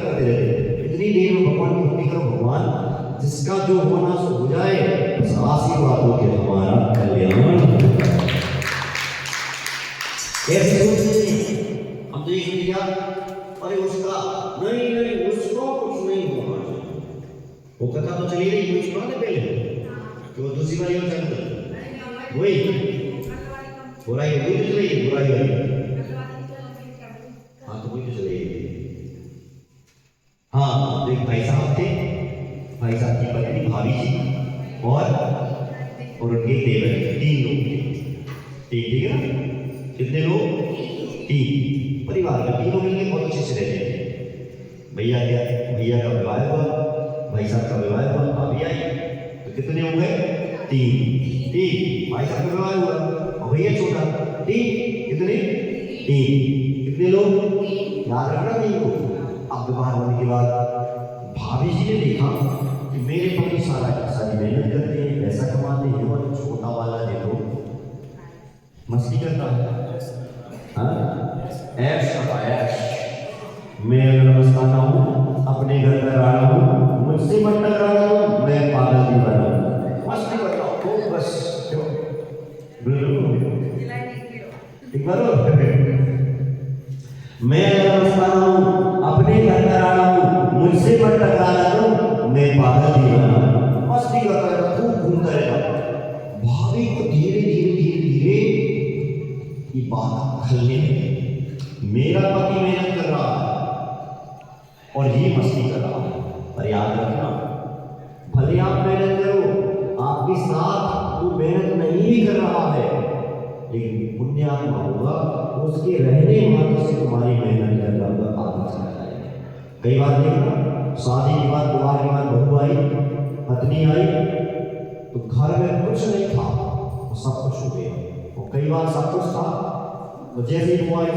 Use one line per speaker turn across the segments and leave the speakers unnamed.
करते रहते। इतनी देर में भगवान की भक्ति करो, भगवान जिसका जो होना सो हो जाए, बस आशीर्वाद हो के हमारा कल्याण। ऐसे सोचते हम तो ये क्या, अरे उसका नहीं नहीं, उसको कुछ नहीं होना चाहिए। वो कथा तो चली रही, मुझे सुना दे पहले कि वो दूसरी बार ये चल वही बुराई वही तो चली, बुराई वाली। हाँ तो वही तो चलेगी। हाँ तो एक भाई साहब थे, भाई साहब की पत्नी भाभी जी और उनके देवर, 3 लोग थे। ठीक है ना, कितने लोग? 3 परिवार में, तीनों मिलकर बहुत अच्छे से रहते थे। भैया का विवाह हुआ, भाई साहब का विवाह हुआ, भाभी आई, तो कितने हो गए? 3 भाई साहब का विवाह हुआ और भैया छोटा, 3 कितने? 3 कितने लोग? याद रखना 3 को। अब विवाह होने के बाद भाभी जी ने देखा कि मेरे पति सारी मेहनत करते हैं, पैसा कमाते हैं, और छोटा वाला देखो मस्ती करता है। हाँ ऐश का ऐश। मैं नमस्कार हूँ, अपने घर का राणा हूँ, मुझसे मत टकराना, मैं पागल भी बना मस्ती करता हूँ बस। एक बार मैं नमस्कार हूँ, अपने घर का राणा हूँ, मुझसे मत टकराना दो, मैं पागल भी बना मस्ती करता है, खूब घूमता रहेगा। भाभी को धीरे धीरे धीरे धीरे ये बात खलने लगी, मेरा पति मेहनत कर रहा है और ये मस्ती कर रहा है। पर याद रखना, भले आप मेहनत करो, आपके साथ वो मेहनत नहीं भी कर रहा है, लेकिन पुण्यात्मा होगा, उसके रहने मात्र से तुम्हारी मेहनत करना का आदत चला जाएगा। कई बार देखना, शादी के बाद, विवाह के बाद बहू आई, पत्नी आई, तो घर में कुछ नहीं था, तो सब कुछ हो गया। और कई बार सब कुछ था, तो जैसे ही वो आई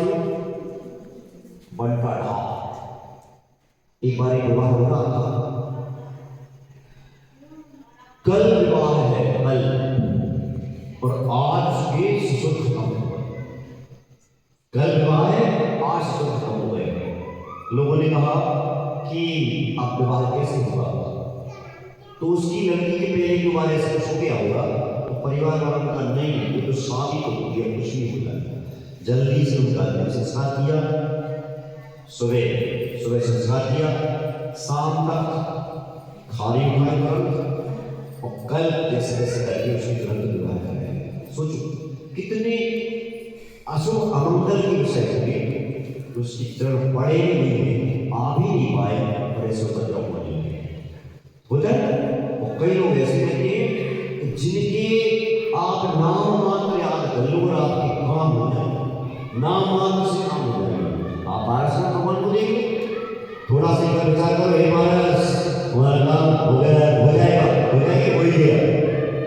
बनता था। एक बार एक विवाह हो रहा था, कल विवाह है कल, और आज के ससुर खत्म हो गए। कल विवाह है, आज ससुर खत्म हो गए। लोगों ने कहा कि अब विवाह कैसे होगा, तो उसकी लड़की के पहले के बारे से कुछ हो गया होगा, तो परिवार वालों ने कहा नहीं, ये तो शादी तो हो गया, कुछ नहीं होगा। जल्दी से उनका संस्कार किया, सुबह संस्कार किया, शाम तक खाली उठाए तुरंत, और कल जैसे जैसे करके उसकी तुरंत विवाह करें। सोचो कितने अशुभ अमंगल के विषय होंगे, उसकी तरफ पड़े नहीं, आ भी नहीं पाए, और ऐसे उपद्रव होता है। और कई लोग ऐसे रहते हैं जिनके आप नाम मात्र याद कर लो और आपके काम हो जाए, नाम मात्र से काम हो जाएगा। आप पारस का भगवान को देख लो, थोड़ा सा एक विचार करो, हे पारस हमारा काम हो गया, हो जाएगा, हो ही गया,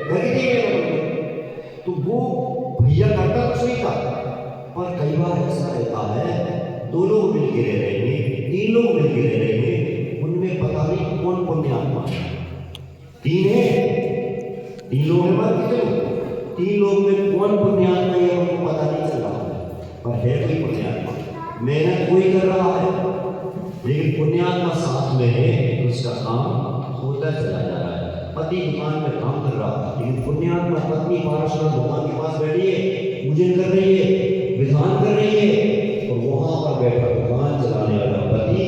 करके देखेगा। तो वो भैया करता कुछ नहीं था, पर कई बार ऐसा रहता है, 2 लोग मिलकर रह रहेंगे, 3 लोग मिलकर रह रहेंगे, उनमें पता नहीं कौन पुण्यात्मा है। 3 है, 3 लोग में बात करो, 3 लोग में कौन पुण्यात्मा है उनको पता नहीं चल रहा है, पर है कोई पुण्यात्मा। मेहनत कोई कर रहा है, लेकिन पुण्यात्मा साथ में है, उसका काम होता चला जा रहा है। पति दुकान में काम कर रहा है, लेकिन पुण्यात्मा पत्नी पार्षद भगवान के पास बैठी है, पूजन कर रही है, विधान कर रही है, और वहां पर बैठा दुकान चलाने वाला पति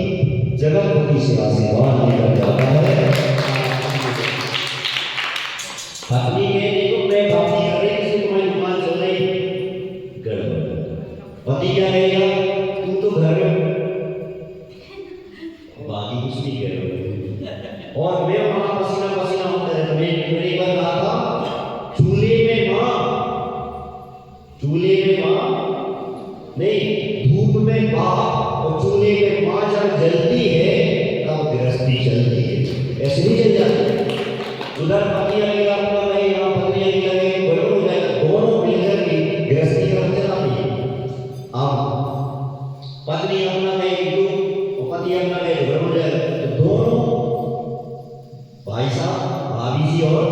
जगतपति से आशीर्वाद लेकर जाता है। पत्नी के देखो मैं भक्ति कर रही, किसी तुम्हारी दुकान चल रही, गड़बड़। पति क्या कहेगा, तू तो घर में, बाकी कुछ नहीं कह रहा। और मैं वहां पसीना पसीना होता है। मैंने एक बार कहा था, चूल्हे में मां नहीं, धूप में बाप, और चूल्हे में मां जब जलती है तब गृहस्थी चलती है, ऐसे नहीं चल जाती। उधर पति लगेगा अपना नहीं, यहाँ पत्नी लगेगी, बड़ों हो जाएगा, दोनों मिलकर की गृहस्थी का चला नहीं। अब पत्नी अपना नहीं, और पति अपना नहीं, बड़ों हो जाएगा, तो दोनों भाई साहब, भाभी जी और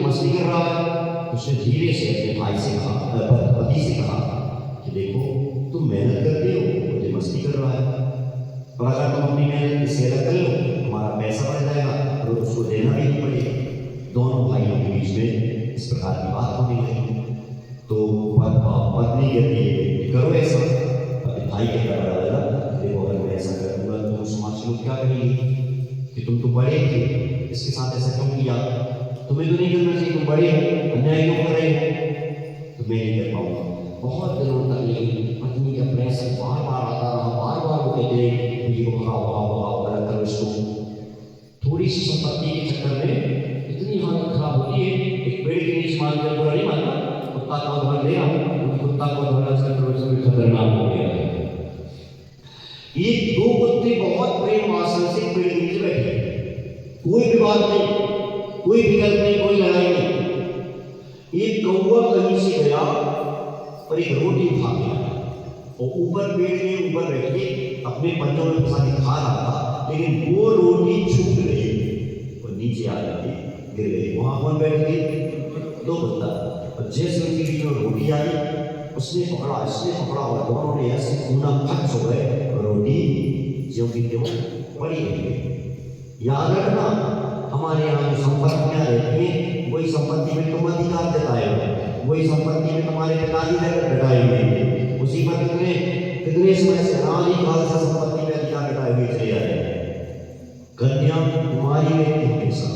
मस्ती कर रहा है। उसने धीरे से अपने भाई से कहा, पति से कहा कि देखो तुम मेहनत करते हो, मुझे मस्ती कर रहा है, और अगर तुम अपनी मेहनत इससे अलग कर लो तुम्हारा पैसा बढ़ जाएगा और उसको देना भी नहीं पड़ेगा। दोनों भाइयों के बीच में इस प्रकार की बात होने लगी। तो पत्नी कहती है करो ऐसा, भाई कहता है देखो अगर मैं ऐसा करूँगा तो समाज लोग क्या कहेंगे कि तुम तो बड़े थे, इसके साथ ऐसा क्यों किया, तुम्हें तो नहीं करना चाहिए, तुम बड़े हो, अन्याय क्यों कर रहे हो, तो मैं नहीं कर पाऊंगा। बहुत दिनों तक लेकिन पत्नी का प्रेशर बार बार आता रहा, बार बार वो कहते रहे बीवी को भगाओ अलग करो इसको। थोड़ी सी संपत्ति के चक्कर में इतनी हालत खराब होती है, एक पेड़ के नीचे मान कर बुरा नहीं मानना, कुत्ता का उदाहरण दे रहा हूँ, कुत्ता का उदाहरण खतरनाक हो गया है। ये दो कुत्ते बहुत प्रेम आसन से पेड़ के नीचे बैठे, कोई भी बात नहीं, कोई विकल्प नहीं, कोई लड़ाई नहीं। एक कौवा कहीं से गया और एक रोटी खा गया और ऊपर पेड़ के ऊपर बैठ के अपने पंजों में फंसा के खा रहा था, लेकिन वो रोटी छूट गई और नीचे आ जाती गिर गई। वहां कौन बैठ गए, दो कुत्ता, और जैसे उनके बीच में रोटी आई उसने पकड़ा इसने पकड़ा और दोनों ने ऐसे खूना खच हो गए, रोटी ज्यों की त्यों पड़ी रही। याद रखना हमारे यहाँ जो संपत्तियां रहती हैं वही संपत्ति में तुम अधिकार जताए हो, वही संपत्ति में तुम्हारे पिताजी जताए हुए, उसी पर कितने समय से अनादिकाल से संपत्ति में अधिकार जताए हुए चले आ रहे हैं। कन्या तुम्हारी रहती हमेशा,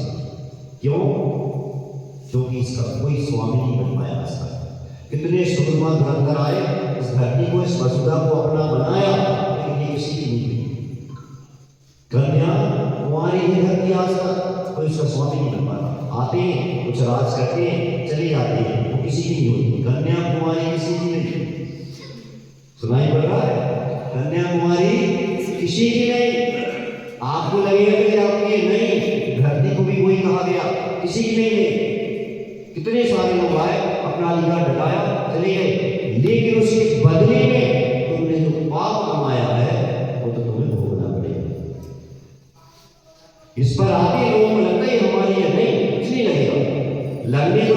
क्यों, क्योंकि इसका कोई स्वामी नहीं बन पाया इसका। कितने सुरमा धुरंधर आए, इस धरती को इस वसुधा को अपना बनाया, लेकिन ये किसी की नहीं हुई। कन्या कुंवारी ही धरती आज तक कोई उसका स्वामी नहीं बन पाता, आते हैं कुछ राज करते हैं चले जाते हैं, वो किसी की नहीं होती। कन्या कुंवारी किसी की नहीं, सुनाई पड़ रहा है, कन्या कुंवारी किसी की नहीं। आपको लगेगा कि आपकी नहीं, धरती को भी वही कहा गया, किसी की नहीं है। कितने सारे लोग आए, अपना अधिकार डटाया चले गए, लेकिन उसके बदले में तुमने जो पाप कमाया है वो तो तुम्हें भोगना पड़ेगा। इस पर आगे लोगों को लगता है हमारी है, नहीं कुछ नहीं लगेगा, लगने तो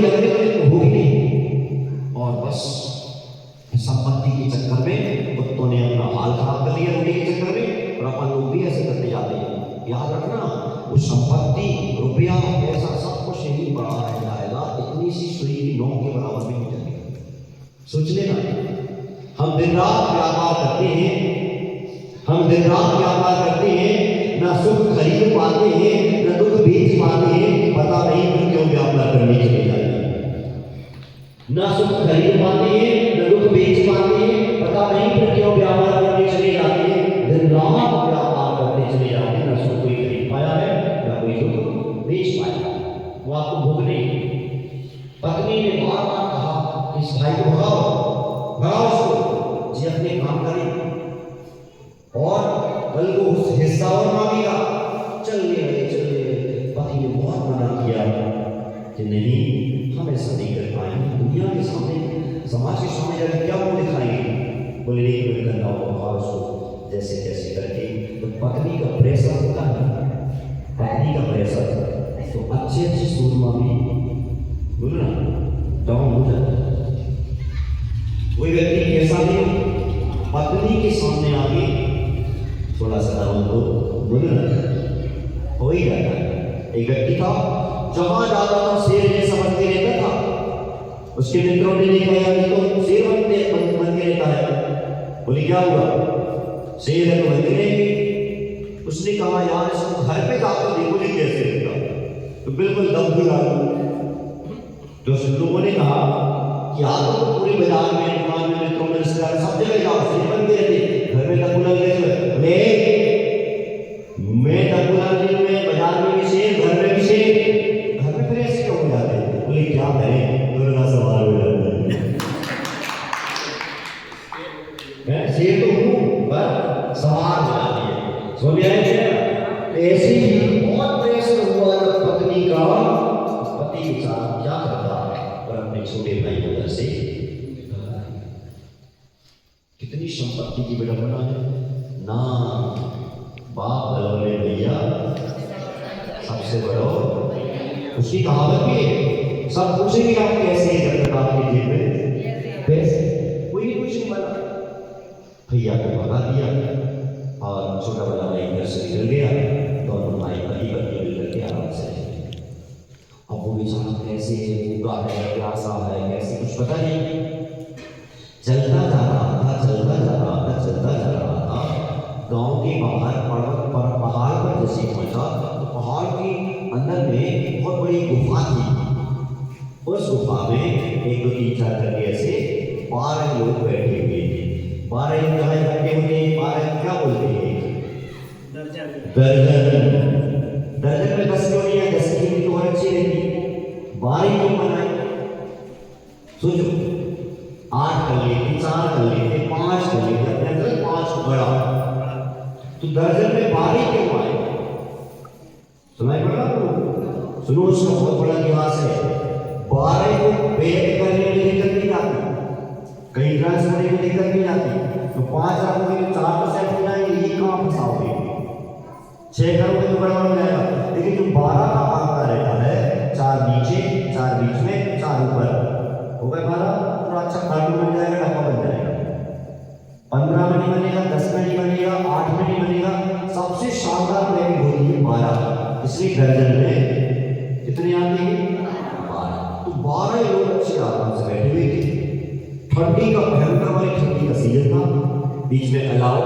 होगी नहीं। और बस संपत्ति के चक्कर में कुत्तों ने अपना हाल खराब कर लिया रोटी के चक्कर में, और अपन लोग भी ऐसे करते जाते हैं। याद रखना वो संपत्ति रुपया पैसा सब कुछ यही बढ़ाया जाएगा, इतनी सी सुई की नोक के बराबर भी नहीं जाएगा। सोच लेना, हम दिन रात व्यापार करते हैं, हम दिन रात व्यापार करते हैं, ना सुख खरीद पाते हैं ना दुख बेच पाते हैं, पता नहीं फिर क्यों व्यापार करने चले जाते हैं। ना सुख खरीद पाते हैं ना दुख बेच पाते हैं, पता नहीं फिर क्यों व्यापार करने चले जाते हैं। दिन रात व्यापार करने चले जाते हैं, ना सुख कोई खरीद पाया है ना कोई दुख बेच पाया, वो आपको भोगने। पत्नी ने बार बार कहा कि इस भाई को भगाओ उसको, जी अपने काम करें, और कल को उस हिस्सा और मांगेगा। चलने लगे, पति ने बहुत मना किया कि नहीं हम ऐसा नहीं कर पाएंगे, दुनिया के सामने समाज के सामने जाकर क्या मुंह दिखाएंगे। बोले नहीं करना होगा उसको जैसे तैसे करके। तो पत्नी का प्रेशर होता है, पत्नी का प्रेशर तो अच्छे सूरमा भी बोलो ना डाउन हो जाता है। कोई व्यक्ति कैसा भी पत्नी के सामने आके थोड़ा सा डाउन हो बोलो ना हो ही जाता है। एक व्यक्ति था, जहां जाता था शेर जैसा बन के रहता था, उसके मित्रों ने देखा यार ये तो शेर बन के रहता है। बोले क्या हुआ, शेर है तो बन के। उसने कहा यार इसको घर पे जाकर देखो ये कैसे रहता, तो बिल्कुल दम भी आ गया। तो लोगों ने कहा कि आप तो पूरे बाजार में दुकान में मित्रों में रिश्तेदार सब जगह जाओ, शेर बन के रहते, घर में तक बुला मैं तक बुला में बाजार में भी शेर, घर में भी शेर, घर में फिर ऐसे क्यों हो जाते हैं। बोले क्या करें, दुर्गा सवाल हो जाता है, शेर तो हूँ पर सवाल हो जाती है। समझ आए, ऐसे ही बहुत प्रेशर हुआ जब पत्नी का पति के साथ क्या करता है और अपने छोटे भाई को घर से कितनी संपत्ति की विडंबना है ना। बाप बलौले भैया सबसे बड़ो, उसकी कहावत भी है सब पूछेंगे आप कैसे हैं जब तक आपके जेब में पैसे। कोई नहीं पूछने वाला। भैया को भगा दिया और छोटा वाला भाई घर से निकल गया। दोनों भाई पति पत्नी मिलकर के आराम से रहे। अब वो बेचारा कैसे भूखा है, प्यासा है, कैसे कुछ पता नहीं। चलता जा रहा था, चलता जा रहा था, चलता जा रहा था। गांव के बाहर पर्वत पर पहाड़ पर जैसे पहुंचा तो पहाड़ के अंदर में बहुत बड़ी गुफा थी। उस गुफा में 1 2 3 4 करके ऐसे 12 लोग बैठे हुए थे। 12 जगह बैठे हुए, 12 क्या बोलते हैं? दर्जन। दर्जन में 10 क्यों नहीं है? 10 की तो और अच्छी रहती। 12 क्यों बनाए? सोचो, 8 कर लेते, 4 कर लेते, 5 कर लेते, अपने अंदर 5 को बड़ा तो दर्जन में 12 क्यों आए? सुनाई पड़ा आपको? सुनो, उसका बहुत बड़ा इतिहास है। 12 को पेट करने में दिक्कत नहीं आती, कहीं ट्रांस करने में दिक्कत नहीं आती। तो 5 रखोगे तो 4% हो जाएंगे, ये कहाँ फंसाओगे? 6 करोगे तो बड़ा हो जाएगा। लेकिन जो 12 का आंकड़ा रहता है, 4 नीचे, 4 बीच में, 4 ऊपर, हो गए 12। तो अच्छा कार्टून बन जाएगा, डब्बा बन जाएगा। 15 में नहीं बनेगा, 10 में नहीं बनेगा, 8 में नहीं बनेगा। सबसे शानदार रैंक होती है 12। इसलिए दर्जन में कितने आते हैं? 12। तो 12 लोग अच्छे आराम से बैठे हुए थे। ठंडी का भयंकर वाली ठंडी का सीजन था। बीच में अलाव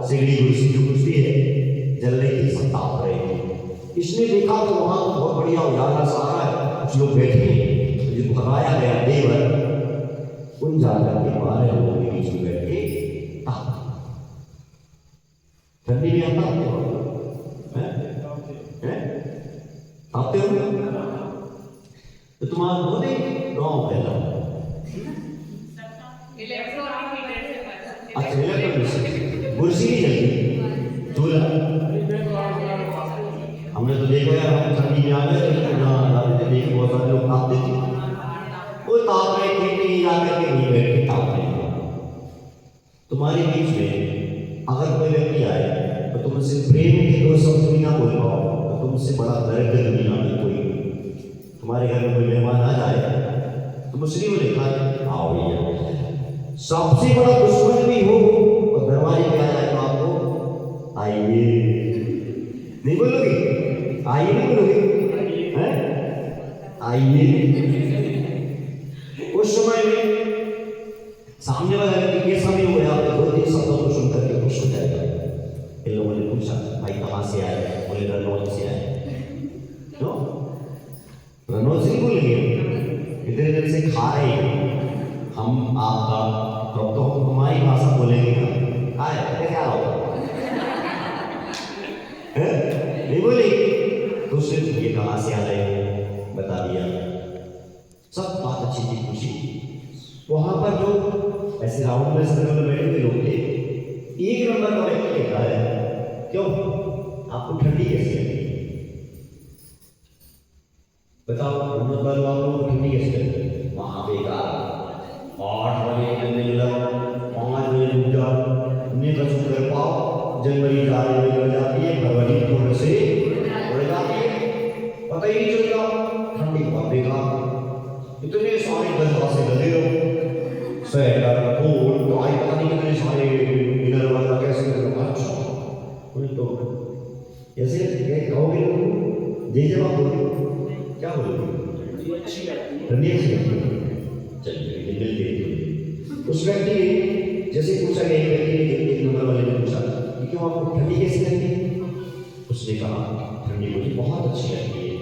सिगड़ी कुर्सी जो कुछ भी है जल रही थी, सब ताप रहे थे। इसने देखा तो वहां बहुत बढ़िया उजाला सारा है, कुछ लोग बैठे हैं। जो भगाया गया देवर उन जाकर के 12 लोगों के बीच में बैठ के ठंडी में आता आते हो तो तुम्हारा बोले गाँव पहला अच्छा इलेक्ट्रॉनिक कुर्सी नहीं चलती चूल्हा। हमने तो देखा यार, हम ठंडी में आ गए देखे बहुत सारे लोग तापते थे। वो ताप रहे थे नहीं आकर के नहीं बैठ के ताप रहे। तुम्हारे बीच में अगर कोई व्यक्ति आए तो तुमसे प्रेम के 2 शब्द भी ना बोल पाओ तो तुमसे बड़ा दर्द दुनिया में कोई। तुम्हारे घर में कोई मेहमान आ जाए तो मुस्लिम लिखा आओ भैया। सबसे बड़ा दुश्मन भी हो और दरवाजे पे आ जाए तो आपको आइए नहीं बोलोगे? आइए नहीं बोलोगे? हैं? आइए। उस समय में सामने वाला व्यक्ति कैसा भी हो, आप 2-3 शब्दों को सुनकर के खुश हो जाएगा। इन लोगों ने पूछा भाई कहाँ से आए? बोले रनौत से आए। क्यों रनौत से नहीं बोलेंगे? इतने दिन से खा रहे हैं हम आपका, तो हमारी भाषा बोलेंगे ना, आए क्या होगा? नहीं बोले तो उसने ये कहाँ से आ रहे बता दिया। सब बात अच्छी थी, खुशी। वहां पर जो ऐसे राउंड में सर्कल में बैठे हुए लोग थे, 1 नंबर का व्यक्ति कहता है क्यों आपको ठंडी कैसी लगती? बताओ नंबर वालों को ठंडी कैसी लगती? वहां बेकार 8 बजे मिलकर 5 बजे रुक जाओ, निकल कर पाओ, जनवरी निकल जाती है, फरवरी थोड़े से उड़ जाती है, पता ही नहीं चलता। ठंडी बहुत बेकार, इतने सारे गजवा से गले हो, स्वेटर कोट टाई पता नहीं कितने सारे इनर वाला कैसे करो। अच्छा तो ऐसे कहोगे जे जब आप क्या बोलोगे? ठंडी अच्छी लगती है। चलिए मिलते उस व्यक्ति ने जैसे पूछा गया, व्यक्ति ने 1 नंबर वाले ने पूछा कि क्यों आपको ठंडी कैसी लगती है? उसने कहा ठंडी मुझे बहुत अच्छी लगती है,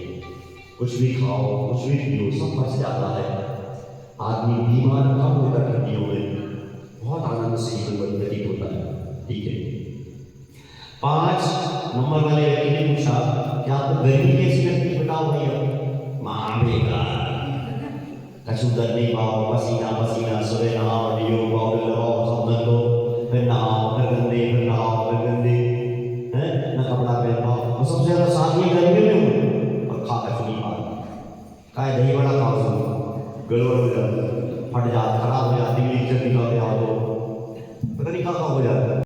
कुछ भी खाओ कुछ भी पियो सब बच जाता है। आदमी बीमार कम होकर ठंडियों में बहुत आनंद से जीवन व्यतीत होता है। ठीक है। 5 नंबर वाले व्यक्ति ने पूछा कि आपको गर्मी कैसी लगती है? बताओ भैया। मामेगा कछु कर नहीं पाओ, पसीना पसीना, सुबह नहाओ, डियो पाउडर लगाओ, सब धो दो, फिर नहाओ, फिर गंदे, फिर नहाओ, फिर गंदे, हैं ना कपड़ा पहन पाओ। और सबसे ज़्यादा शादी गर्मी में हो और खा कछु नहीं पाओ, खाए दही बड़ा खाओ, सब गड़बड़ हो जाता, फट जाता, खराब हो जाती,